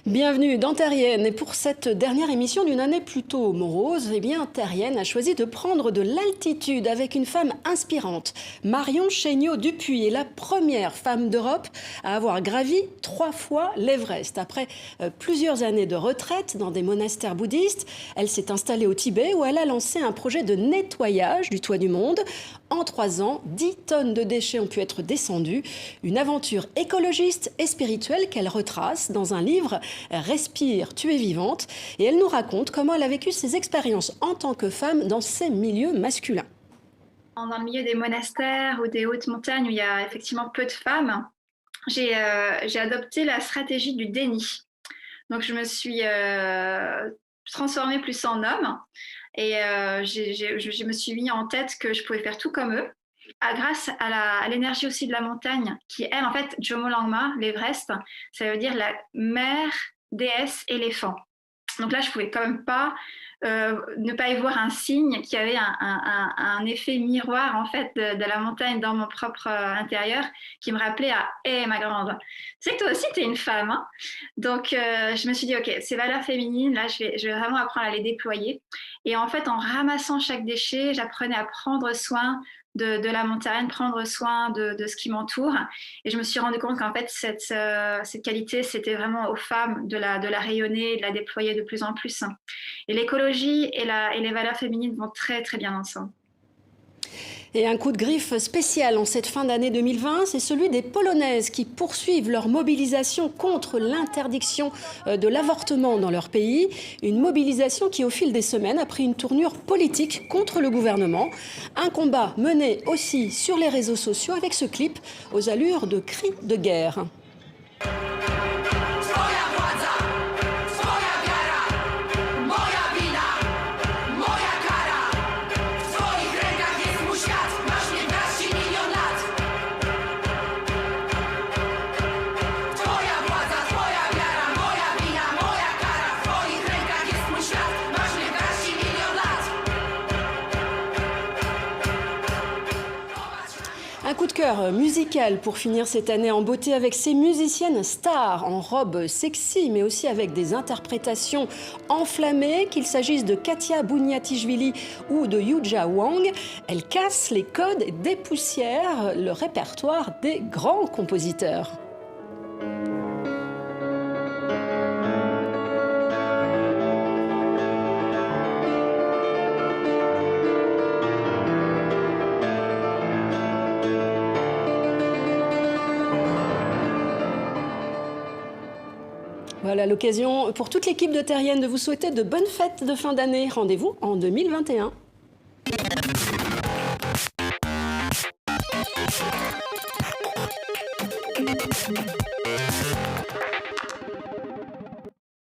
Bienvenue dans Terrienne. Et pour cette dernière émission d'une année plutôt morose, eh bien, Terrienne a choisi de prendre de l'altitude avec une femme inspirante. Marion Chéniaud-Dupuy est la première femme d'Europe à avoir gravi 3 fois l'Everest. Après plusieurs années de retraite dans des monastères bouddhistes, elle s'est installée au Tibet où elle a lancé un projet de nettoyage du toit du monde. En 3 ans, 10 tonnes de déchets ont pu être descendues. Une aventure écologiste et spirituelle qu'elle retrace dans un livre « Respire, tu es vivante ». Et elle nous raconte comment elle a vécu ses expériences en tant que femme dans ces milieux masculins. Dans le milieu des monastères ou des hautes montagnes où il y a effectivement peu de femmes, j'ai adopté la stratégie du déni. Donc je me suis transformée plus en homme et je me suis mis en tête que je pouvais faire tout comme eux. Grâce à l'énergie aussi de la montagne, qui elle, en fait, Jomo Langma, l'Everest, ça veut dire la mère, déesse, éléphant. Donc là, je pouvais quand même pas ne pas y voir un signe qui avait un effet miroir en fait de la montagne dans mon propre intérieur, qui me rappelait à hey, ma grande, tu sais que toi aussi tu es une femme, hein. Donc je me suis dit ok, ces valeurs féminines là, je vais vraiment apprendre à les déployer. Et en fait, en ramassant chaque déchet, j'apprenais à prendre soin de la montagne, prendre soin de ce qui m'entoure. Et je me suis rendu compte qu'en fait, cette qualité, c'était vraiment aux femmes de la rayonner, de la déployer de plus en plus. Et l'écologie et les valeurs féminines vont très, très bien ensemble. Et un coup de griffe spécial en cette fin d'année 2020, c'est celui des Polonaises qui poursuivent leur mobilisation contre l'interdiction de l'avortement dans leur pays. Une mobilisation qui, au fil des semaines, a pris une tournure politique contre le gouvernement. Un combat mené aussi sur les réseaux sociaux avec ce clip aux allures de cris de guerre. Un coup de cœur musical pour finir cette année en beauté avec ces musiciennes stars en robe sexy, mais aussi avec des interprétations enflammées, qu'il s'agisse de Katia Bouniatishvili ou de Yuja Wang. Elles cassent les codes et dépoussièrent le répertoire des grands compositeurs. Voilà l'occasion pour toute l'équipe de Terrienne de vous souhaiter de bonnes fêtes de fin d'année. Rendez-vous en 2021.